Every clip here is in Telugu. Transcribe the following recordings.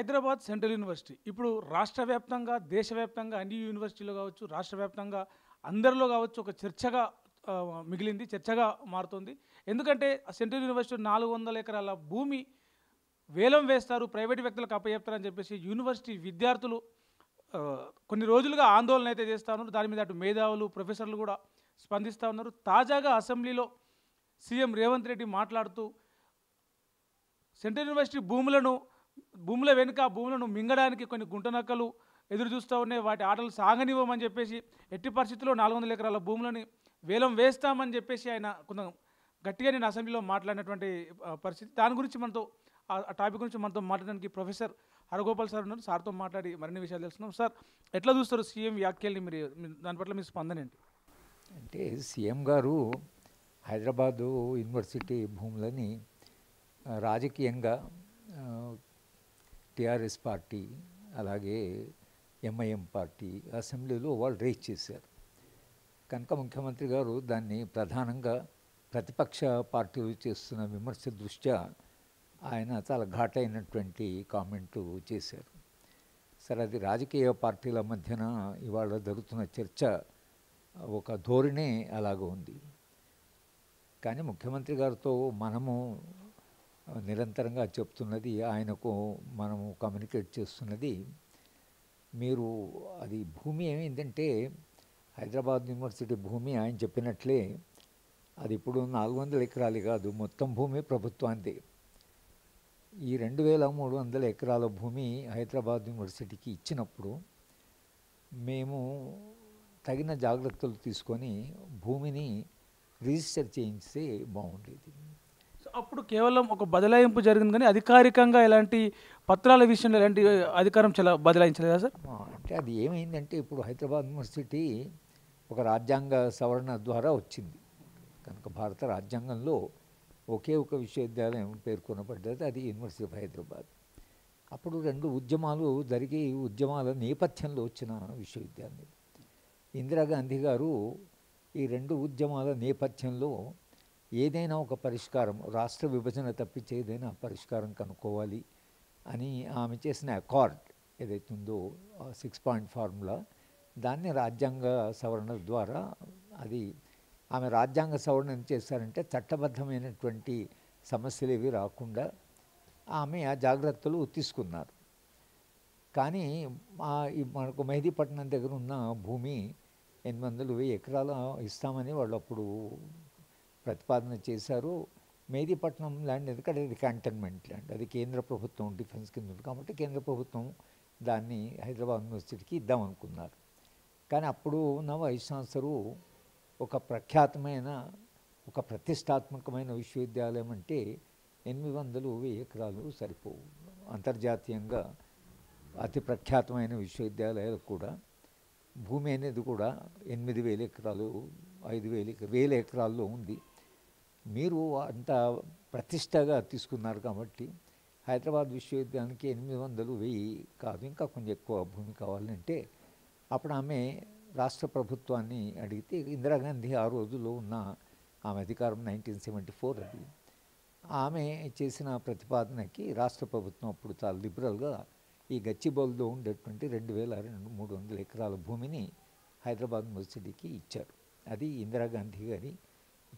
హైదరాబాద్ సెంట్రల్ యూనివర్సిటీ ఇప్పుడు రాష్ట్ర వ్యాప్తంగా, దేశవ్యాప్తంగా అన్ని యూనివర్సిటీలో కావచ్చు, రాష్ట్ర వ్యాప్తంగా అందరిలో కావచ్చు ఒక చర్చగా మిగిలింది. చర్చగా మారుతుంది. ఎందుకంటే ఆ సెంట్రల్ యూనివర్సిటీ 400 ఎకరాల భూమి వేలం వేస్తారు, ప్రైవేట్ వ్యక్తులకు అప్పచెప్తారని చెప్పేసి యూనివర్సిటీ విద్యార్థులు కొన్ని రోజులుగా ఆందోళన అయితే చేస్తా ఉన్నారు. దాని మీద అటు మేధావులు, ప్రొఫెసర్లు కూడా స్పందిస్తూ ఉన్నారు. తాజాగా అసెంబ్లీలో సీఎం రేవంత్ రెడ్డి మాట్లాడుతూ సెంట్రల్ యూనివర్సిటీ భూముల వెనుక ఆ భూములను మింగడానికి కొన్ని గుంటనక్కలు ఎదురు చూస్తూ ఉన్నాయి. వాటి ఆటలు సాగనివ్వమని చెప్పేసి ఎట్టి పరిస్థితుల్లో 400 ఎకరాల భూములని వేలం వేస్తామని చెప్పేసి ఆయన కొంత గట్టిగా నేను అసెంబ్లీలో మాట్లాడినటువంటి పరిస్థితి. దాని గురించి మనతో ఆ టాపిక్ గురించి మనతో మాట్లాడడానికి ప్రొఫెసర్ హరగోపాల్ సార్ ఉన్నారు. సార్తో మాట్లాడి మరిన్ని విషయాలు తెలుసుకున్నాం. సార్, ఎట్లా చూస్తారు సీఎం వ్యాఖ్యల్ని? దాని పట్ల మీ స్పందన ఏంటి? అంటే సీఎం గారు హైదరాబాదు యూనివర్సిటీ భూములని రాజకీయంగా టీఆర్ఎస్ పార్టీ అలాగే ఎంఐఎం పార్టీ అసెంబ్లీలో వాళ్ళు రేజ్ చేశారు. కనుక ముఖ్యమంత్రి గారు దాన్ని ప్రధానంగా ప్రతిపక్ష పార్టీలు చేస్తున్న విమర్శ దృష్ట్యా ఆయన చాలా ఘాటైనటువంటి కామెంటు చేశారు. సరే, అది రాజకీయ పార్టీల మధ్యన ఇవాళ జరుగుతున్న చర్చ ఒక ధోరణి అలాగ ఉంది. కానీ ముఖ్యమంత్రి గారితో మనము నిరంతరంగా చెప్తున్నది, ఆయనకు మనము కమ్యూనికేట్ చేస్తున్నది, మీరు అది భూమి ఏమైందంటే హైదరాబాద్ యూనివర్సిటీ భూమి ఆయన చెప్పినట్లే అది ఇప్పుడు 400 ఎకరాలు కాదు, మొత్తం భూమి ప్రభుత్వానికి. ఈ 2300 ఎకరాల భూమి హైదరాబాద్ యూనివర్సిటీకి ఇచ్చినప్పుడు మేము తగిన జాగ్రత్తలు తీసుకొని భూమిని రిజిస్టర్ చేయించితే బాగుండేది. అప్పుడు కేవలం ఒక బదలాయింపు జరిగింది, కానీ అధికారికంగా ఎలాంటి పత్రాల విషయంలో ఎలాంటి అధికారం బదలాయించలేదా సార్? అంటే అది ఏమైందంటే ఇప్పుడు హైదరాబాద్ యూనివర్సిటీ ఒక రాజ్యాంగ సవరణ ద్వారా వచ్చింది. కనుక భారత రాజ్యాంగంలో ఒకే ఒక విశ్వవిద్యాలయం పేర్కొనబడ్డది, అది యూనివర్సిటీ ఆఫ్ హైదరాబాద్. అప్పుడు 2 ఉద్యమాలు జరిగి ఉద్యమాల నేపథ్యంలో వచ్చిన విశ్వవిద్యాలయం. ఇందిరాగాంధీ గారు ఈ 2 ఉద్యమాల నేపథ్యంలో ఏదైనా ఒక పరిష్కారం, రాష్ట్ర విభజన తప్పించి ఏదైనా పరిష్కారం కనుక్కోవాలి అని ఆమె చేసిన అకార్డ్ ఏదైతుందో 6 పాయింట్ ఫార్ములా, దాన్ని రాజ్యాంగ సవరణ ద్వారా అది ఆమె రాజ్యాంగ సవరణ చేశారంటే చట్టబద్ధమైనటువంటి సమస్యలు ఏవి రాకుండా ఆమె ఆ జాగ్రత్తలు తీసుకున్నారు. కానీ మనకు మెహదీపట్నం దగ్గర ఉన్న భూమి 800,000 ఎకరాలు ఇస్తామని వాళ్ళు అప్పుడు ప్రతిపాదన చేశారు. మెహదీపట్నం ల్యాండ్ ఎందుకంటే అది క్యాంటన్మెంట్ ల్యాండ్, అది కేంద్ర ప్రభుత్వం డిఫెన్స్ కింద ఉంది కాబట్టి కేంద్ర ప్రభుత్వం దాన్ని హైదరాబాద్ యూనివర్సిటీకి ఇద్దామనుకున్నారు. కానీ అప్పుడు ఉన్న వైస్ ఛాన్సలరు ఒక ప్రఖ్యాతమైన ఒక ప్రతిష్టాత్మకమైన విశ్వవిద్యాలయం అంటే 800,000 ఎకరాలు సరిపోవు. అంతర్జాతీయంగా అతి ప్రఖ్యాతమైన విశ్వవిద్యాలయాలు కూడా భూమి అనేది కూడా 8,000 ఎకరాలు 5,000 ఎకరాల్లో ఉంది. మీరు అంత ప్రతిష్టగా తీసుకున్నారు కాబట్టి హైదరాబాద్ విశ్వవిద్యాలయానికి 800, 1000 కాదు, ఇంకా కొంచెం ఎక్కువ భూమి కావాలంటే అప్పుడు ఆమె రాష్ట్ర ప్రభుత్వాన్ని అడిగితే ఇందిరాగాంధీ ఆ రోజుల్లో ఉన్న ఆమె అధికారం 1974 అది. ఆమె చేసిన ప్రతిపాదనకి రాష్ట్ర ప్రభుత్వం అప్పుడు చాలా లిబరల్గా ఈ గచ్చిబౌలిలో ఉండేటువంటి 2,300 ఎకరాల భూమిని హైదరాబాద్ యూనివర్సిటీకి ఇచ్చారు. అది ఇందిరాగాంధీ గారి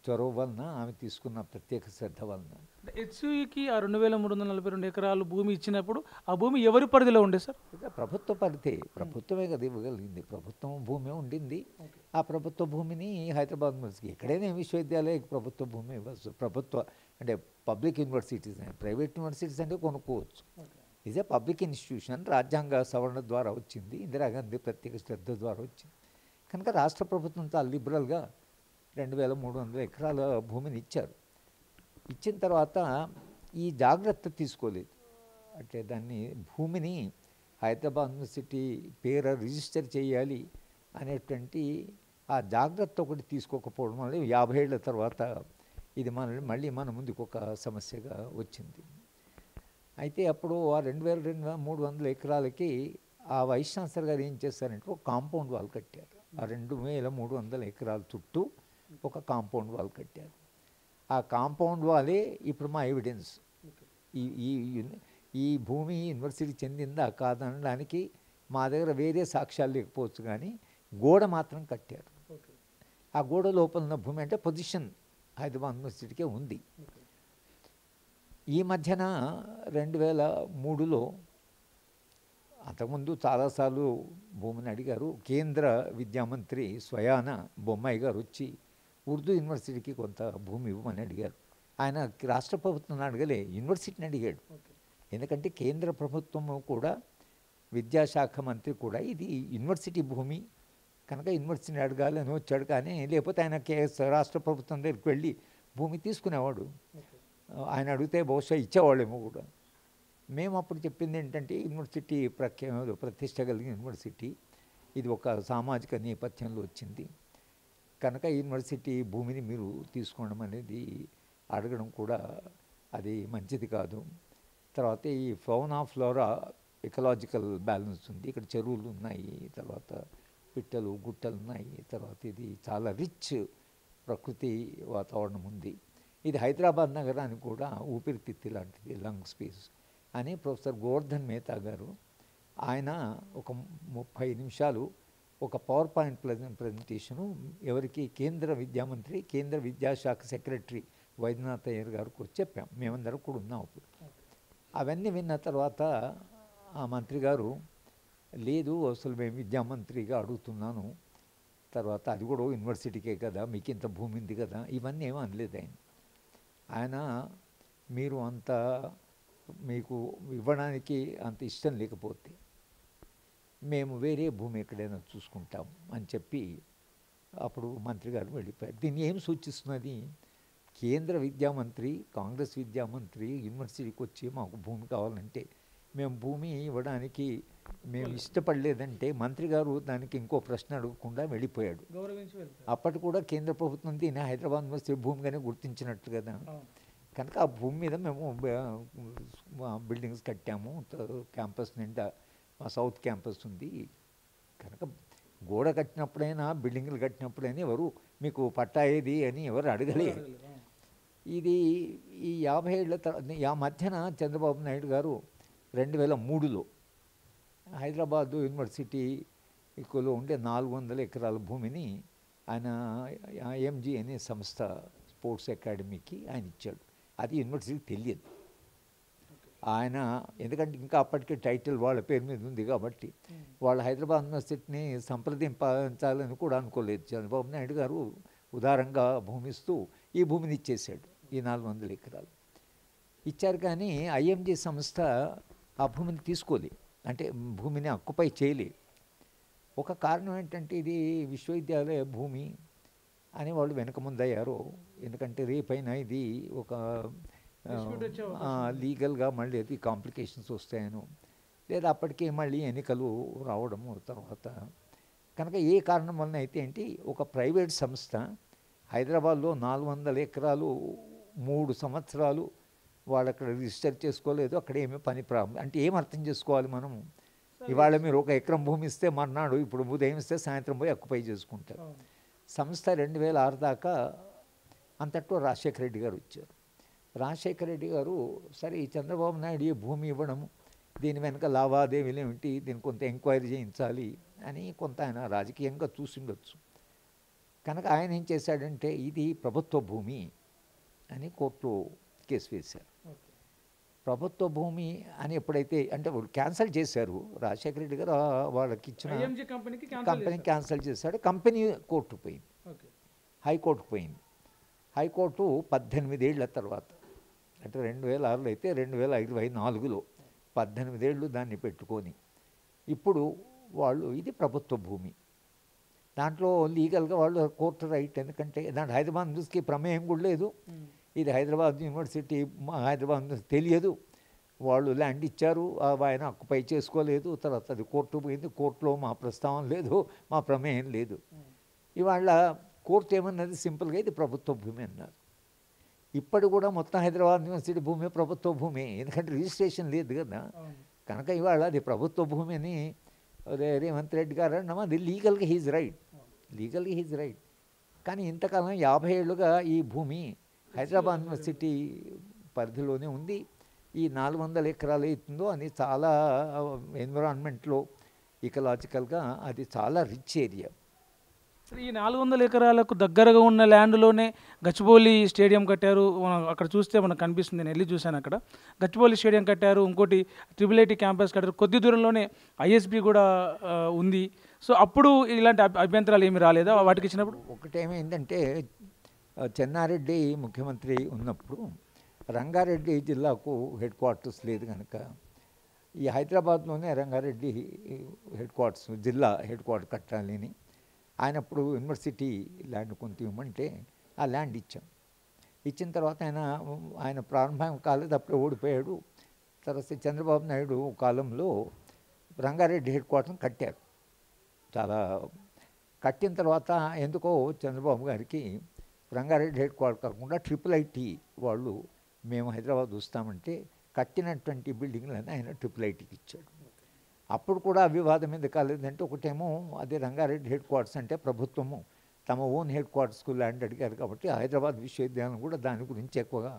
చొరవ వలన, ఆమె తీసుకున్న ప్రత్యేక శ్రద్ధ వలన. హెచ్యుఈకి ఆ 2,342 ఎకరాలు భూమి ఇచ్చినప్పుడు ఆ భూమి ఎవరి పరిధిలో ఉండే సార్? ప్రభుత్వ పరిధి, ప్రభుత్వమే కదా ఇవ్వగలిగింది. ప్రభుత్వం భూమి ఉండింది. ఆ ప్రభుత్వ భూమిని హైదరాబాద్ యూనివర్సిటీ, ఎక్కడైనా విశ్వవిద్యాలయానికి ప్రభుత్వ భూమి ఇవ్వచ్చు. ప్రభుత్వ అంటే పబ్లిక్ యూనివర్సిటీస్, ప్రైవేట్ యూనివర్సిటీస్ అంటే కొనుక్కోవచ్చు. ఇదే పబ్లిక్ ఇన్స్టిట్యూషన్, రాజ్యాంగ సవరణ ద్వారా వచ్చింది, ఇందిరాగాంధీ ప్రత్యేక శ్రద్ధ ద్వారా వచ్చింది. కనుక రాష్ట్ర ప్రభుత్వం చాలా లిబరల్గా 2,300 ఎకరాల భూమిని ఇచ్చారు. ఇచ్చిన తర్వాత ఈ జాగ్రత్త తీసుకోలేదు. అంటే దాన్ని భూమిని హైదరాబాద్ యూనివర్సిటీ పేరు రిజిస్టర్ చేయాలి అనేటువంటి ఆ జాగ్రత్త ఒకటి తీసుకోకపోవడం వల్ల 50 ఏళ్ల తర్వాత ఇది మళ్ళీ మన ముందుకు ఒక సమస్యగా వచ్చింది. అయితే అప్పుడు ఆ 2,300 ఎకరాలకి ఆ వైస్ ఛాన్సలర్ గారు ఏం చేస్తారంటే ఒక కాంపౌండ్ వాల్ కట్టారు. ఆ 2,300 ఎకరాల చుట్టూ ఒక కాంపౌండ్ వాల్ కట్టారు. ఆ కాంపౌండ్ వాలే ఇప్పుడు మా ఎవిడెన్స్. ఈ ఈ భూమి యూనివర్సిటీకి చెందిందా కాదనడానికి మా దగ్గర వేరే సాక్ష్యాలు లేకపోవచ్చు, కానీ గోడ మాత్రం కట్టారు. ఓకే. ఆ గోడ లోపల ఉన్న భూమి అంటే పొజిషన్ హైదరాబాద్ యూనివర్సిటీకే ఉంది. ఓకే. ఈ మధ్యన 2003లో అంతకుముందు చాలాసార్లు భూమిని అడిగారు. కేంద్ర విద్యామంత్రి స్వయాన బొమ్మాయి గారు వచ్చి ఉర్దూ యూనివర్సిటీకి కొంత భూమి ఇవ్వమని అడిగారు. ఆయన రాష్ట్ర ప్రభుత్వం అడగలే, యూనివర్సిటీని అడిగాడు. ఓకే. ఎందుకంటే కేంద్ర ప్రభుత్వం కూడా, విద్యాశాఖ మంత్రి కూడా ఇది యూనివర్సిటీ భూమి కనుక యూనివర్సిటీని అడగాలి అని వచ్చాడు. కానీ లేకపోతే ఆయన రాష్ట్ర ప్రభుత్వం దగ్గరికి వెళ్ళి భూమి తీసుకునేవాడు. ఓకే. ఆయన అడిగితే బహుశా ఇచ్చేవాళ్ళేమో కూడా. మేము అప్పుడు చెప్పింది ఏంటంటే యూనివర్సిటీ ప్రతిష్ట కలిగిన యూనివర్సిటీ, ఇది ఒక సామాజిక నేపథ్యంలో వచ్చింది కనుక యూనివర్సిటీ భూమిని మీరు తీసుకోవడం అనేది అడగడం కూడా అది మంచిది కాదు. తర్వాత ఈ ఫౌనా ఫ్లోరా ఎకలాజికల్ బ్యాలెన్స్ ఉంది, ఇక్కడ చెరువులు ఉన్నాయి, తర్వాత పిట్టలు గుట్టలు ఉన్నాయి, తర్వాత ఇది చాలా రిచ్ ప్రకృతి వాతావరణం ఉంది. ఇది హైదరాబాద్ నగరానికి కూడా ఊపిరితిత్తి లాంటిది, లంగ్ స్పేస్ అని ప్రొఫెసర్ గోవర్ధన్ మేహతా గారు ఆయన ఒక 30 నిమిషాలు ఒక పవర్ పాయింట్ ప్రజెంటేషను ఎవరికి, కేంద్ర విద్యామంత్రి, కేంద్ర విద్యాశాఖ సెక్రటరీ వైద్యనాథ్ అయ్యర్ గారు కూడా చెప్పాం. మేమందరం కూడా ఉన్నాం అప్పుడు. అవన్నీ విన్న తర్వాత ఆ మంత్రి గారు, లేదు అసలు మేము విద్యామంత్రిగా అడుగుతున్నాను, తర్వాత అది కూడా యూనివర్సిటీకే కదా, మీకు ఇంత భూమి ఉంది కదా, ఇవన్నీ ఏమీ అనలేదు ఆయన. ఆయన మీరు అంత మీకు ఇవ్వడానికి అంత ఇష్టం లేకపోతే మేము వేరే భూమి ఎక్కడైనా చూసుకుంటాం అని చెప్పి అప్పుడు మంత్రి గారు వెళ్ళిపోయారు. దీన్ని ఏం సూచిస్తున్నది? కేంద్ర విద్యామంత్రి, కాంగ్రెస్ విద్యామంత్రి యూనివర్సిటీకి వచ్చి మాకు భూమి కావాలంటే మేము భూమి ఇవ్వడానికి మేము ఇష్టపడలేదంటే మంత్రి గారు దానికి ఇంకో ప్రశ్న అడగకుండా వెళ్ళిపోయాడు. గౌరవించి వెళ్తారు. అప్పటి కూడా కేంద్ర ప్రభుత్వం దీన్ని హైదరాబాద్ యూనివర్సిటీ భూమిగానే గుర్తించినట్లు కదా. కనుక ఆ భూమి మీద మేము బిల్డింగ్స్ కట్టాము. క్యాంపస్ నిండా మా సౌత్ క్యాంపస్ ఉంది కనుక గోడ కట్టినప్పుడైనా బిల్డింగ్లు కట్టినప్పుడైనా ఎవరు మీకు పట్టా ఏది అని ఎవరు అడగలేదు. ఇది ఈ 50 ఏళ్ల తర్వాత ఆ మధ్యన చంద్రబాబు నాయుడు గారు 2003లో హైదరాబాద్ యూనివర్సిటీలో ఉండే 400 ఎకరాల భూమిని ఆయన ఎంజీ అనే సంస్థ స్పోర్ట్స్ అకాడమీకి ఆయన ఇచ్చాడు. అది యూనివర్సిటీకి తెలియదు ఆయన, ఎందుకంటే ఇంకా అప్పటికే టైటిల్ వాళ్ళ పేరు మీద ఉంది కాబట్టి వాళ్ళు హైదరాబాద్ యూనివర్సిటీని సంప్రదించాలని కూడా అనుకోలేదు. చంద్రబాబు నాయుడు గారు ఉదారంగా భూమిస్తూ ఈ భూమిని ఇచ్చేసాడు. ఈ 400 ఎకరాలు ఇచ్చారు. కానీ ఐఎంజీ సంస్థ ఆ భూమిని తీసుకోలేదు, అంటే భూమిని అక్కుపై చేయలేదు. ఒక కారణం ఏంటంటే ఇది విశ్వవిద్యాలయ భూమి అని వాళ్ళు వెనక ముందయ్యారు. ఎందుకంటే రేపైనా ఇది ఒక లీగల్గా మళ్ళీ అది కాంప్లికేషన్స్ వస్తాయను, లేదా అప్పటికే మళ్ళీ ఎన్నికలు రావడము తర్వాత. కనుక ఏ కారణం వలన అయితే ఏంటి, ఒక ప్రైవేట్ సంస్థ హైదరాబాద్లో 400 ఎకరాలు 3 సంవత్సరాలు వాళ్ళు అక్కడ రిజిస్టర్ చేసుకోలేదు. అక్కడ ఏమీ పని ప్రారంభం అంటే ఏం అర్థం చేసుకోవాలి మనము? ఇవాళ మీరు 1 ఎకరం భూమి ఇస్తే మర్నాడు ఇప్పుడు ఉదయం ఇస్తే సాయంత్రం పోయి అక్కుపై చేసుకుంటారు. సంస్థ 2006 దాకా అంతట్లో రాజశేఖర రెడ్డి గారు వచ్చారు. రాజశేఖర రెడ్డి గారు సరే ఈ చంద్రబాబు నాయుడు ఈ భూమి ఇవ్వడము, దీని వెనక లావాదేవీలు ఏమిటి, దీన్ని కొంత ఎంక్వైరీ చేయించాలి అని కొంత ఆయన రాజకీయంగా చూసిండొచ్చు. కనుక ఆయన ఏం చేశాడంటే ఇది ప్రభుత్వ భూమి అని కోర్టులో కేసు వేశారు. ప్రభుత్వ భూమి అని ఎప్పుడైతే అంటే వాళ్ళు క్యాన్సిల్ చేశారు, రాజశేఖర రెడ్డి గారు వాళ్ళకి ఇచ్చిన కంపెనీ క్యాన్సిల్ చేశాడు. కంపెనీ కోర్టుకు పోయింది, హైకోర్టుకు పోయింది. హైకోర్టు 18 ఏళ్ల తర్వాత, అంటే 2006లో అయితే 2024లో 18 ఏళ్ళు దాన్ని పెట్టుకొని ఇప్పుడు వాళ్ళు ఇది ప్రభుత్వ భూమి, దాంట్లో లీగల్గా వాళ్ళు కోర్టు రైట్, ఎందుకంటే దాంట్లో హైదరాబాద్ న్యూస్కి ప్రమేయం కూడా లేదు. ఇది హైదరాబాద్ యూనివర్సిటీ, హైదరాబాద్ న్యూస్ తెలియదు. వాళ్ళు ల్యాండ్ ఇచ్చారు, ఆయన అక్కుపై చేసుకోలేదు. తర్వాత అది కోర్టు పోయింది, కోర్టులో మా ప్రస్తావన లేదు, మా ప్రమేయం లేదు. ఇవాళ కోర్టు ఏమన్నది సింపుల్గా ఇది ప్రభుత్వ భూమి అన్నారు. ఇప్పుడు కూడా మొత్తం హైదరాబాద్ యూనివర్సిటీ భూమి ప్రభుత్వ భూమి, ఎందుకంటే రిజిస్ట్రేషన్ లేదు కదా. కనుక ఇవాళ అది ప్రభుత్వ భూమి అని రేవంత్ రెడ్డి గారు అన్నామా, అది లీగల్గా హీజ్ రైట్, లీగల్గా హీజ్ రైట్. కానీ ఇంతకాలం 50 ఏళ్ళుగా ఈ భూమి హైదరాబాద్ యూనివర్సిటీ పరిధిలోనే ఉంది. ఈ 400 ఎకరాలు అవుతుందో అది చాలా ఎన్విరాన్మెంట్లో ఇకలాజికల్గా అది చాలా రిచ్ ఏరియా. సరే, ఈ 400 ఎకరాలకు దగ్గరగా ఉన్న ల్యాండ్లోనే గచ్చిబౌలి స్టేడియం కట్టారు. అక్కడ చూస్తే మనకు కనిపిస్తుంది, నేను వెళ్ళి చూశాను అక్కడ. గచ్చిబౌలి స్టేడియం కట్టారు, ఇంకోటి ట్రిపుల్ ఐటీ క్యాంపస్ కట్టారు, కొద్ది దూరంలోనే ఐఎస్బి కూడా ఉంది. సో అప్పుడు ఇలాంటి అభ్యంతరాలు ఏమి రాలేదా వాటికి ఇచ్చినప్పుడు? ఒకటేమైందంటే చెన్నారెడ్డి ముఖ్యమంత్రి ఉన్నప్పుడు రంగారెడ్డి జిల్లాకు హెడ్ క్వార్టర్స్ లేదు కనుక ఈ హైదరాబాద్లోనే రంగారెడ్డి హెడ్ క్వార్టర్స్, జిల్లా హెడ్ క్వార్టర్ కట్టాలని ఆయనప్పుడు యూనివర్సిటీ ల్యాండ్ కొంత ఇవ్వమంటే ఆ ల్యాండ్ ఇచ్చాం. ఇచ్చిన తర్వాత ఆయన ప్రారంభం కాలేదు, అప్పుడే ఓడిపోయాడు. తర్వాత చంద్రబాబు నాయుడు కాలంలో రంగారెడ్డి హెడ్ క్వార్టర్ని కట్టారు. చాలా కట్టిన తర్వాత ఎందుకో చంద్రబాబు గారికి రంగారెడ్డి హెడ్ క్వార్టర్ కాకుండా ట్రిపుల్ ఐటీ వాళ్ళు మేము హైదరాబాద్ వస్తామంటే కట్టినటువంటి బిల్డింగ్లను ఆయన ట్రిపుల్ ఐటీకి ఇచ్చాడు. అప్పుడు కూడా వివాదం ఎందుకు కాలేదంటే ఒకటేమో అది రంగారెడ్డి హెడ్ క్వార్టర్స్ అంటే ప్రభుత్వము తమ ఓన్ హెడ్ క్వార్టర్స్కు ల్యాండ్ అడిగారు కాబట్టి హైదరాబాద్ విశ్వవిద్యాలయం కూడా దాని గురించి ఎక్కువగా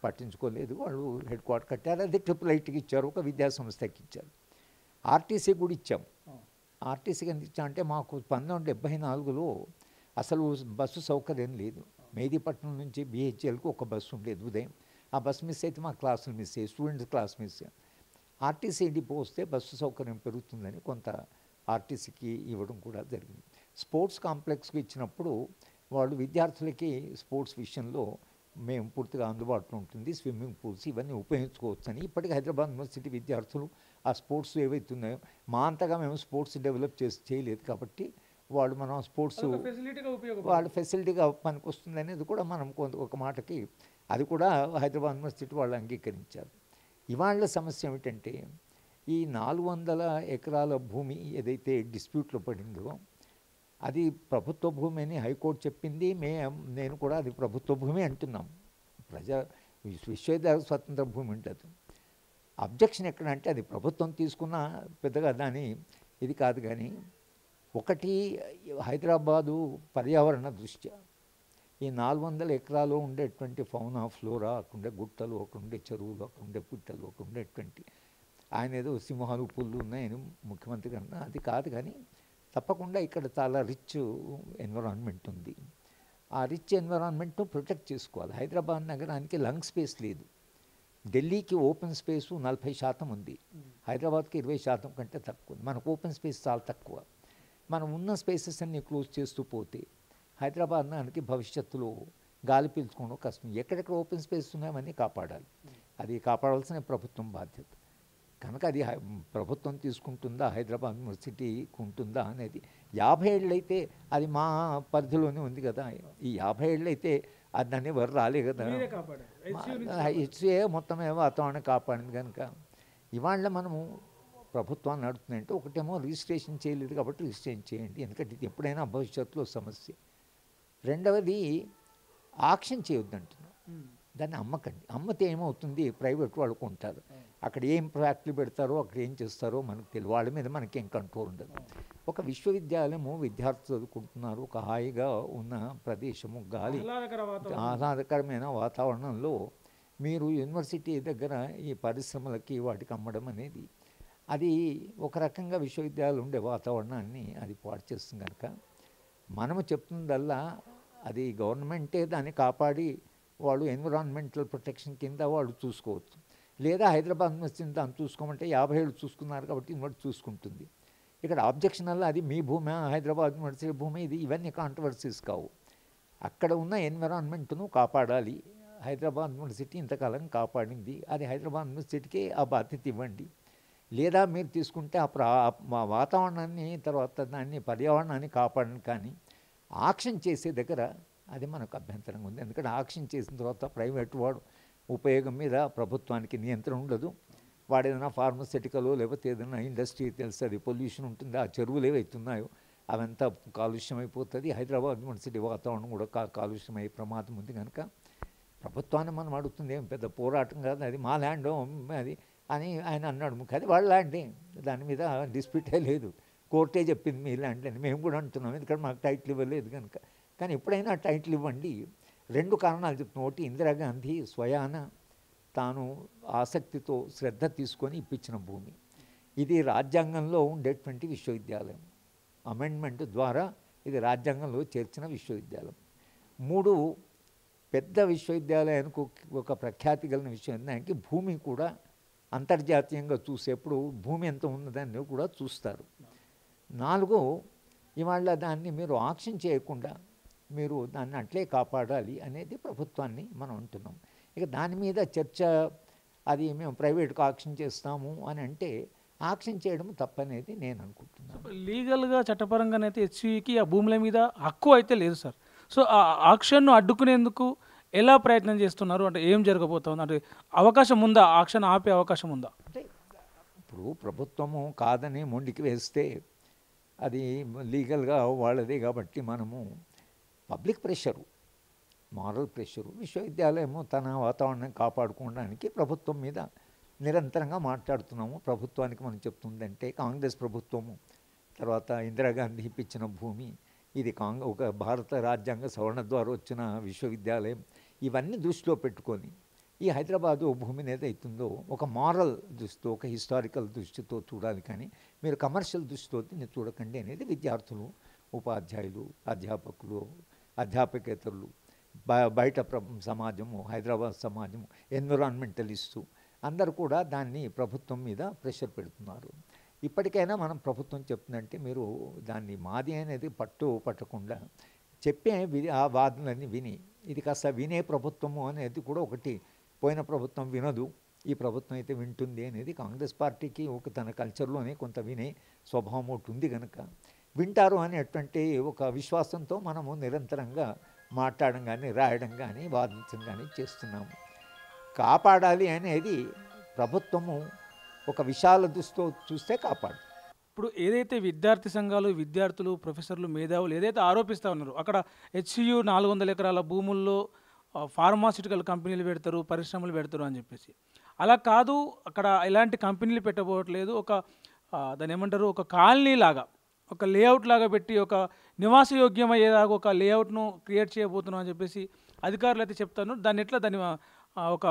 పట్టించుకోలేదు. వాళ్ళు హెడ్ క్వార్టర్ కట్టారు, అది ట్రిపుల్ ఐటీకి ఇచ్చారు, ఒక విద్యాసంస్థకి ఇచ్చారు. ఆర్టీసీ కూడా ఇచ్చాం. ఆర్టీసీకి ఎందుకు ఇచ్చామంటే మాకు 1974లో అసలు బస్సు సౌకర్యం లేదు. మెహదీపట్నం నుంచి బిహెచ్ఎల్కు ఒక బస్సు ఉండేది ఉదయం. ఆ బస్సు మిస్ అయితే మా క్లాసులు మిస్ అయ్యాయి, స్టూడెంట్స్ క్లాస్ మిస్ అయ్యాయి. ఆర్టీసీ డిపో వస్తే బస్సు సౌకర్యం పెరుగుతుందని కొంత ఆర్టీసీకి ఇవ్వడం కూడా జరిగింది. స్పోర్ట్స్ కాంప్లెక్స్కి ఇచ్చినప్పుడు వాళ్ళు విద్యార్థులకి స్పోర్ట్స్ విషయంలో మేము పూర్తిగా అందుబాటులో ఉంటుంది, స్విమ్మింగ్ పూల్స్ ఇవన్నీ ఉపయోగించుకోవచ్చని. ఇప్పటికీ హైదరాబాద్ యూనివర్సిటీ విద్యార్థులు ఆ స్పోర్ట్స్ ఏవైతున్నాయో మా అంతగా మేము స్పోర్ట్స్ డెవలప్ చేయలేదు కాబట్టి వాళ్ళు మనం స్పోర్ట్స్ వాళ్ళ ఫెసిలిటీగా పనికొస్తుంది అనేది కూడా మనం ఒక మాటకి అది కూడా హైదరాబాద్ యూనివర్సిటీ వాళ్ళు అంగీకరించారు. ఇవాళ సమస్య ఏమిటంటే ఈ 400 ఎకరాల భూమి ఏదైతే డిస్ప్యూట్లో పడిందో అది ప్రభుత్వ భూమి అని హైకోర్టు చెప్పింది. నేను కూడా అది ప్రభుత్వ భూమి అంటున్నాం. విశ్వవిద్యాలయ స్వతంత్ర భూమి ఉంటుంది. అబ్జెక్షన్ ఎక్కడంటే అది ప్రభుత్వం తీసుకున్న పెద్దగా దాని ఇది కాదు. కానీ ఒకటి హైదరాబాదు పర్యావరణ దృష్ట్యా ఈ 400 ఎకరాలు ఉండేటువంటి ఫౌనా ఫ్లోరా, అక్కడుండే గుట్టలు, అక్కడుండే చెరువులు, అక్కడుండే పుట్టలు, అక్కడ ఉండేటువంటి ఆయన ఏదో సింహాలు పుల్లు ఉన్నాయని ముఖ్యమంత్రి కన్నా అది కాదు. కానీ తప్పకుండా ఇక్కడ చాలా రిచ్ ఎన్విరాన్మెంట్ ఉంది. ఆ రిచ్ ఎన్విరాన్మెంట్ను ప్రొటెక్ట్ చేసుకోవాలి. హైదరాబాద్ నగరానికి లంగ్ స్పేస్ లేదు. ఢిల్లీకి ఓపెన్ స్పేసు 40% ఉంది, హైదరాబాద్కి 20% కంటే తక్కువ. మనకు ఓపెన్ స్పేస్ చాలా తక్కువ. మనం ఉన్న స్పేసెస్ అన్ని క్లోజ్ చేస్తూ పోతే హైదరాబాద్ నగరానికి భవిష్యత్తులో గాలి పీల్చుకోవడం కష్టం. ఎక్కడెక్కడ ఓపెన్ స్పేస్ ఉన్నాయో అవన్నీ కాపాడాలి. అది కాపాడాల్సిన ప్రభుత్వం బాధ్యత. కనుక అది ప్రభుత్వం తీసుకుంటుందా, హైదరాబాద్ యూనివర్సిటీకి ఉంటుందా అనేది 50 ఏళ్ళు అయితే అది మా పరిధిలోనే ఉంది కదా. ఈ 50 ఏళ్ళు అయితే అది దాన్ని ఎవరు రాలే కదా. హెచ్సిఏ మొత్తమే వాతావరణం కాపాడింది. కనుక ఇవాళ మనము ప్రభుత్వాన్ని నడుతుందంటే ఒకటేమో రిజిస్ట్రేషన్ చేయలేదు కాబట్టి రిజిస్ట్రేషన్ చేయండి, ఎందుకంటే ఇది ఎప్పుడైనా భవిష్యత్తులో సమస్య. రెండవది ఆక్షన్ చేయొద్దు అంటున్నాం, దాన్ని అమ్మకండి. అమ్మితే ఏమవుతుంది, ప్రైవేట్ వాళ్ళు కొంటారు. అక్కడ ఏం ఫ్యాక్టరీ పెడతారో, అక్కడ ఏం చేస్తారో మనకు తెలియదు. వాళ్ళ మీద మనకేం కంట్రోల్ ఉండదు. ఒక విశ్వవిద్యాలయము విద్యార్థులు చదువుకుంటున్నారు, ఒక హాయిగా ఉన్న ప్రదేశము, గాలి, ఆహ్లాదకరమైన వాతావరణంలో మీరు యూనివర్సిటీ దగ్గర ఈ పరిశ్రమలకి వాటికి అమ్మడం అనేది అది ఒక రకంగా విశ్వవిద్యాలయాలు ఉండే వాతావరణాన్ని అది పాడు చేస్తుంది. కనుక మనము చెప్తుందల్లా అది గవర్నమెంటే దాన్ని కాపాడి వాళ్ళు ఎన్విరాన్మెంటల్ ప్రొటెక్షన్ కింద వాళ్ళు చూసుకోవచ్చు. లేదా హైదరాబాద్ యూనివర్సిటీని దాన్ని చూసుకోమంటే 50 ఏళ్ళు చూసుకున్నారు కాబట్టి యూనివర్సిటీ చూసుకుంటుంది. ఇక్కడ ఆబ్జెక్షన్ వల్ల అది మీ భూమి, హైదరాబాద్ యూనివర్సిటీ భూమి, ఇది ఇవన్నీ కాంట్రవర్సీస్ కావు. అక్కడ ఉన్న ఎన్విరాన్మెంట్ను కాపాడాలి. హైదరాబాద్ యూనివర్సిటీ ఇంతకాలం కాపాడింది, అది హైదరాబాద్ యూనివర్సిటీకి ఆ బాధ్యత ఇవ్వండి. లేదా మీరు తీసుకుంటే ఆ వాతావరణాన్ని తర్వాత దాన్ని పర్యావరణాన్ని కాపాడండి. కానీ ఆక్షన్ చేసే దగ్గర అది మనకు అభ్యంతరంగా ఉంది. ఎందుకంటే ఆక్షన్ చేసిన తర్వాత ప్రైవేట్ వాడు ఉపయోగం మీద ప్రభుత్వానికి నియంత్రణ ఉండదు. వాడు ఏదైనా ఫార్మస్యూటికల్ లేకపోతే ఏదైనా ఇండస్ట్రీ తెలుస్తుంది, పొల్యూషన్ ఉంటుంది, ఆ చెరువులు ఏవైతున్నాయో అవంతా కాలుష్యం అయిపోతుంది. హైదరాబాద్ యూనివర్సిటీ వాతావరణం కూడా కాలుష్యం అయ్యే ప్రమాదం ఉంది. కనుక ప్రభుత్వాన్ని మనం అడుగుతుంది ఏం పెద్ద పోరాటం కాదు, అది మా ల్యాండ్ అది అని ఆయన అన్నాడు. అది వాళ్ళ ల్యాండే, దాని మీద డిస్ప్యూటే లేదు, కోర్టే చెప్పింది మీ ల్యాండ్ అని. మేము కూడా అంటున్నాం, ఎందుకంటే మాకు టైటిల్ ఇవ్వలేదు కనుక. కానీ ఎప్పుడైనా టైటిల్ ఇవ్వండి. 2 కారణాలు చెప్తున్నాం. ఒకటి, ఇందిరాగాంధీ స్వయాన తాను ఆసక్తితో శ్రద్ధ తీసుకొని ఇప్పించిన భూమి. ఇది రాజ్యాంగంలో ఉండేటువంటి విశ్వవిద్యాలయం. అమెండ్మెంట్ ద్వారా ఇది రాజ్యాంగంలో చేర్చిన విశ్వవిద్యాలయం. 3 పెద్ద విశ్వవిద్యాలయానికి ఒక ప్రఖ్యాతి కలిగిన విశ్వవిద్యాలయానికి భూమి కూడా అంతర్జాతీయంగా చూసేప్పుడు భూమి ఎంత ఉన్నదాన్ని కూడా చూస్తారు. 4 ఇవాళ దాన్ని మీరు ఆక్షన్ చేయకుండా మీరు దాన్ని అట్లే కాపాడాలి అనేది ప్రభుత్వాన్ని మనం అంటున్నాం. ఇక దాని మీద చర్చ, అది మేము ప్రైవేట్గా ఆక్షన్ చేస్తాము అని అంటే ఆక్షన్ చేయడం తప్పనేది నేను అనుకుంటున్నాను. లీగల్గా చట్టపరంగానైతే హెచ్సియుకి ఆ భూముల మీద హక్కు అయితే లేదు సార్. సో ఆ ఆక్షన్ను అడ్డుకునేందుకు ఎలా ప్రయత్నం చేస్తున్నారు? అంటే ఏం జరగబోతుంది? అంటే అవకాశం ఉందా? ఆక్షన్ ఆపే అవకాశం ఉందా? అంటే ఇప్పుడు ప్రభుత్వము కాదని మొండికి వేస్తే అది లీగల్గా వాళ్ళదే కాబట్టి మనము పబ్లిక్ ప్రెషరు, మారల్ ప్రెషరు, విశ్వవిద్యాలయము తన వాతావరణాన్ని కాపాడుకోవడానికి ప్రభుత్వం మీద నిరంతరంగా మాట్లాడుతున్నాము. ప్రభుత్వానికి మనం చెప్తుందంటే కాంగ్రెస్ ప్రభుత్వము తర్వాత ఇందిరాగాంధీ ఇప్పించిన భూమి, ఇది ఒక భారత రాజ్యాంగ సవరణ ద్వారా వచ్చిన విశ్వవిద్యాలయం, ఇవన్నీ దృష్టిలో పెట్టుకొని ఈ హైదరాబాదు భూమిని ఏదైతుందో ఒక మారల్ దృష్టితో, ఒక హిస్టారికల్ దృష్టితో చూడాలి. కానీ మీరు కమర్షియల్ దృష్టితో చూడకండి అనేది విద్యార్థులు, ఉపాధ్యాయులు, అధ్యాపకులు, అధ్యాపకేతరులు, బయట సమాజము, హైదరాబాద్ సమాజము, ఎన్విరాన్మెంటలిస్టు అందరూ కూడా దాన్ని ప్రభుత్వం మీద ప్రెషర్ పెడుతున్నారు. ఇప్పటికైనా మనం ప్రభుత్వం చెప్తుందంటే మీరు దాన్ని మాది అనేది పట్టకుండా చెప్పే ఆ వాదనలన్నీ విని ఇది కాస్త వినే ప్రభుత్వము అనేది కూడా ఒకటి. పోయిన ప్రభుత్వం వినదు, ఈ ప్రభుత్వం అయితే వింటుంది అనేది కాంగ్రెస్ పార్టీకి ఒక తన కల్చర్లోనే కొంత వినే స్వభావం ఒకటి ఉంది కనుక వింటారు అనేటువంటి ఒక విశ్వాసంతో మనము నిరంతరంగా మాట్లాడడం కానీ, రాయడం కానీ, వాదించడం కానీ చేస్తున్నాము. కాపాడాలి అనేది ప్రభుత్వము ఒక విశాల దృష్టితో చూస్తే కాపాడు. ఇప్పుడు ఏదైతే విద్యార్థి సంఘాలు, విద్యార్థులు, ప్రొఫెసర్లు, మేధావులు ఏదైతే ఆరోపిస్తూ ఉన్నారో అక్కడ హెచ్సియు 400 ఎకరాల భూముల్లో ఫార్మాస్యూటికల్ కంపెనీలు పెడతారు, పరిశ్రమలు పెడతారు అని చెప్పేసి, అలా కాదు, అక్కడ ఎలాంటి కంపెనీలు పెట్టబోవట్లేదు, ఒక దాన్ని ఏమంటారు, ఒక కాలనీ లాగా, ఒక లేఅవుట్ లాగా పెట్టి ఒక నివాసయోగ్యమయ్యేలాగా ఒక లేఅవుట్ను క్రియేట్ చేయబోతున్నాం అని చెప్పేసి అధికారులు అయితే చెప్తాను. దాన్ని ఎట్లా దాన్ని ఒక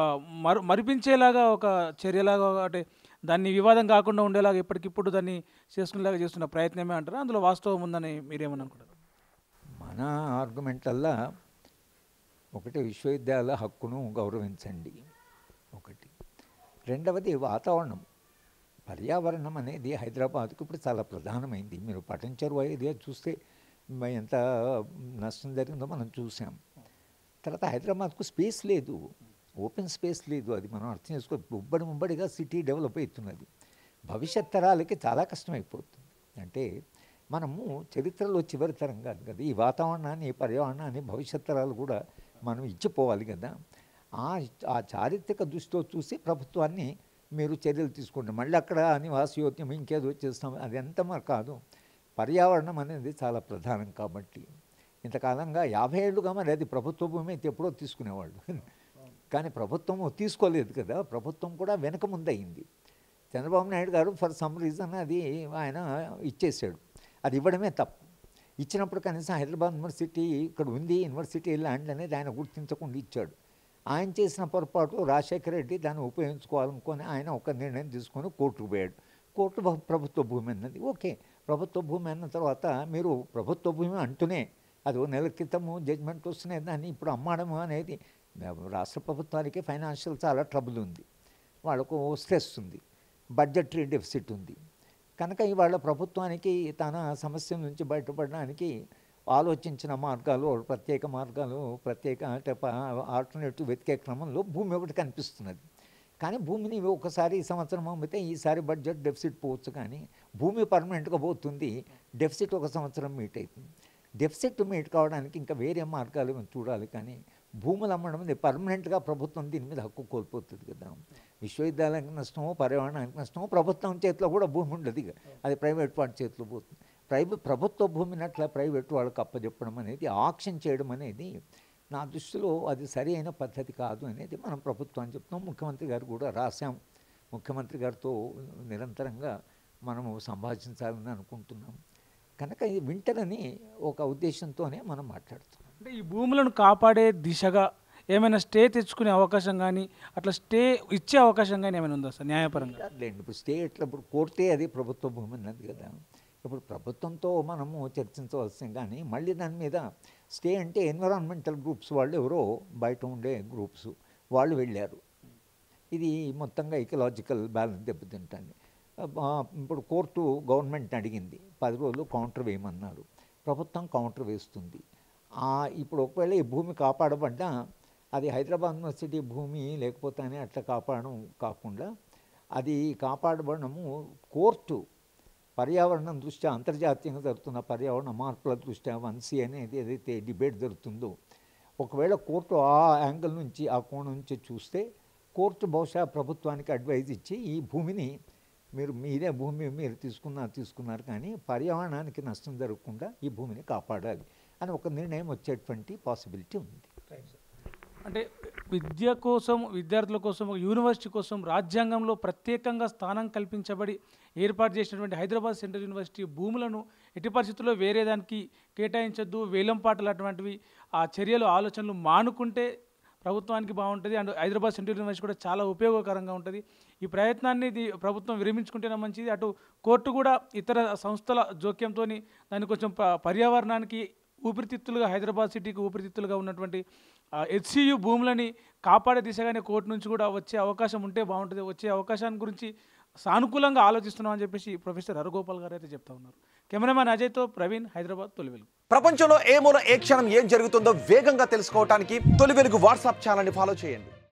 మరిపించేలాగా ఒక చర్యలాగా, అంటే దాన్ని వివాదం కాకుండా ఉండేలాగా ఎప్పటికిప్పుడు దాన్ని చేసుకునేలాగా చేస్తున్న ప్రయత్నమే అంటారా? అందులో వాస్తవం ఉందని మీరేమని అనుకుంటారు? మన ఆర్గ్యుమెంట్లల్లా ఒకటి విశ్వవిద్యాలయ హక్కును గౌరవించండి ఒకటి. రెండవది వాతావరణం, పర్యావరణం అనేది హైదరాబాద్కు ఇప్పుడు చాలా ప్రధానమైంది. మీరు పటంచెరు ఇది చూస్తే ఎంత నష్టం జరిగిందో మనం చూసాం. తర్వాత హైదరాబాద్కు స్పేస్ లేదు, ఓపెన్ స్పేస్ లేదు, అది మనం అర్థం చేసుకో. ముబ్బడిగా సిటీ డెవలప్ అవుతున్నది, భవిష్యత్ తరాలకి చాలా కష్టమైపోతుంది. అంటే మనము చరిత్రలో చివరి తరం కాదు కదా, ఈ వాతావరణాన్ని, ఈ పర్యావరణాన్ని భవిష్యత్ తరాలు కూడా మనం ఇచ్చిపోవాలి కదా. ఆ చారిత్రక దృష్టితో చూసి ప్రభుత్వాన్ని మీరు చర్యలు తీసుకోండి. మళ్ళీ అక్కడ నివాసయోగ్యం ఇంకేదో చేస్తాం, అది ఎంత మరి కాదు. పర్యావరణం అనేది చాలా ప్రధానం కాబట్టి ఇంతకాలంగా 50 ఏళ్ళుగా మరి అది ప్రభుత్వ భూమి అయితే ఎప్పుడో తీసుకునేవాళ్ళు, కానీ ప్రభుత్వము తీసుకోలేదు కదా. ప్రభుత్వం కూడా వెనక ముందయింది. చంద్రబాబు నాయుడు గారు ఫర్ సమ్ రీజన్ అది ఆయన ఇచ్చేసాడు. అది ఇవ్వడమే తప్పు. ఇచ్చినప్పుడు కనీసం హైదరాబాద్ యూనివర్సిటీ ఇక్కడ ఉంది, యూనివర్సిటీ ల్యాండ్ అనేది ఆయన గుర్తించకుండా ఇచ్చాడు. ఆయన చేసిన పొరపాటు రాజశేఖర రెడ్డి దాన్ని ఉపయోగించుకోవాలనుకొని ఆయన ఒక నిర్ణయం తీసుకొని కోర్టుకు పోయాడు. కోర్టు ప్రభుత్వ భూమి అన్నది ఓకే, ప్రభుత్వ భూమి అన్న తర్వాత మీరు ప్రభుత్వ భూమి అంటూనే అది 1 నెల క్రితము జడ్జ్మెంట్ వస్తున్నాయి, దాన్ని ఇప్పుడు అమ్మడం అనేది రాష్ట్ర ప్రభుత్వానికి ఫైనాన్షియల్ చాలా ట్రబుల్ ఉంది, వాళ్ళకు స్ట్రెస్ ఉంది, బడ్జెటరీ డెఫిసిట్ ఉంది. కనుక ఇవాళ ప్రభుత్వానికి తన సమస్య నుంచి బయటపడడానికి ఆలోచించిన మార్గాలు, ప్రత్యేక మార్గాలు, ప్రత్యేక అంటే ఆల్టర్నేటివ్ వెతికే క్రమంలో భూమి ఒకటి కనిపిస్తున్నది. కానీ భూమిని ఒకసారి ఈ సంవత్సరం అమ్మితే ఈసారి బడ్జెట్ డెఫిసిట్ పోవచ్చు, కానీ భూమి పర్మనెంట్గా పోతుంది, డెఫిసిట్ ఒక సంవత్సరం మీట్ అవుతుంది. డెఫిసిట్ మీట్ కావడానికి ఇంకా వేరే మార్గాలు చూడాలి. కానీ భూములు అమ్మడం పర్మనెంట్గా ప్రభుత్వం దీని మీద హక్కు కోల్పోతుంది కదా. విశ్వవిద్యాలయానికి నష్టమో, పర్యావరణానికి నష్టమో, ప్రభుత్వం చేతిలో కూడా భూమి ఉండదు, అది ప్రైవేట్ వాడి చేతిలో పోతుంది. ప్రభుత్వ భూమిని అట్లా ప్రైవేట్ వాళ్ళకి అప్పచెప్పడం అనేది, ఆక్షన్ చేయడం అనేది నా దృష్టిలో అది సరి అయిన పద్ధతి కాదు అనేది మనం ప్రభుత్వాన్ని చెప్తున్నాం. ముఖ్యమంత్రి గారు కూడా రాశాం, ముఖ్యమంత్రి గారితో నిరంతరంగా మనము సంభాషించాలని అనుకుంటున్నాం. కనుక ఇది వింటరని ఒక ఉద్దేశంతోనే మనం మాట్లాడుతున్నాం. అంటే ఈ భూములను కాపాడే దిశగా ఏమైనా స్టే తెచ్చుకునే అవకాశం కానీ అట్లా స్టే ఇచ్చే అవకాశం కానీ ఏమైనా ఉందా సార్ న్యాయపరంగా? లేండి, ఇప్పుడు స్టే ఎట్లా, ఇప్పుడు కోర్టే అది ప్రభుత్వ భూమి అన్నది కదా, ఇప్పుడు ప్రభుత్వంతో మనము చర్చించవలసింది. కానీ మళ్ళీ దాని మీద స్టే అంటే ఎన్విరాన్మెంటల్ గ్రూప్స్ వాళ్ళు ఎవరో బయట ఉండే గ్రూప్స్ వాళ్ళు వెళ్ళారు. ఇది మొత్తంగా ఎకలాజికల్ బ్యాలెన్స్ దెబ్బతింటుంది. ఇప్పుడు కోర్టు గవర్నమెంట్ అడిగింది 10 రోజులు కౌంటర్ వేయమన్నారు, ప్రభుత్వం కౌంటర్ వేస్తుంది. ఇప్పుడు ఒకవేళ ఈ భూమి కాపాడబడ్డా అది హైదరాబాద్ యూనివర్సిటీ భూమి లేకపోతే అని అట్లా కాపాడడం కాకుండా అది కాపాడబడము కోర్టు పర్యావరణం దృష్ట్యా, అంతర్జాతీయంగా జరుగుతున్న పర్యావరణ మార్పుల దృష్ట్యా 1C అనేది ఏదైతే డిబేట్ జరుగుతుందో, ఒకవేళ కోర్టు ఆ యాంగిల్ నుంచి ఆ కోణం నుంచి చూస్తే కోర్టు బహుశా ప్రభుత్వానికి అడ్వైజ్ ఇచ్చి ఈ భూమిని మీదే భూమి మీరు తీసుకున్నారు కానీ పర్యావరణానికి నష్టం జరగకుండా ఈ భూమిని కాపాడాలి అని ఒక నిర్ణయం వచ్చేటువంటి పాసిబిలిటీ ఉంది. అంటే విద్య కోసం, విద్యార్థుల కోసం, యూనివర్సిటీ కోసం రాజ్యాంగంలో ప్రత్యేకంగా స్థానం కల్పించబడి ఏర్పాటు చేసినటువంటి హైదరాబాద్ సెంట్రల్ యూనివర్సిటీ భూములను ఎట్టి పరిస్థితుల్లో వేరే దానికి కేటాయించొద్దు, వేలంపాటలు అటువంటివి ఆ చర్యలు ఆలోచనలు మానుకుంటే ప్రభుత్వానికి బాగుంటుంది. అండ్ హైదరాబాద్ సెంట్రల్ యూనివర్సిటీ కూడా చాలా ఉపయోగకరంగా ఉంటుంది. ఈ ప్రయత్నాన్ని ప్రభుత్వం విరమించుకుంటేనే మంచిది. అటు కోర్టు కూడా ఇతర సంస్థల జోక్యంతో దాన్ని కొంచెం పర్యావరణానికి ఊపిరితిత్తులుగా, హైదరాబాద్ సిటీకి ఊపిరితిత్తులుగా ఉన్నటువంటి HCU భూములని కాపాడే దిశగానే కోర్టు నుంచి కూడా వచ్చే అవకాశం ఉంటే బాగుంటుంది. వచ్చే అవకాశాన్ని గురించి సానుకూలంగా ఆలోచిస్తున్నామని చెప్పేసి ప్రొఫెసర్ హరగోపాల్ గారు అయితే చెప్తా ఉన్నారు. కెమెరామ్యాన్ అజయ్తో ప్రవీణ్, హైదరాబాద్ తొలి వెలుగు. ప్రపంచంలో ఏ మూల ఏ క్షణం ఏం జరుగుతుందో వేగంగా తెలుసుకోవడానికి తొలి వెలుగు వాట్సాప్ ఛానల్ని ఫాలో చేయండి.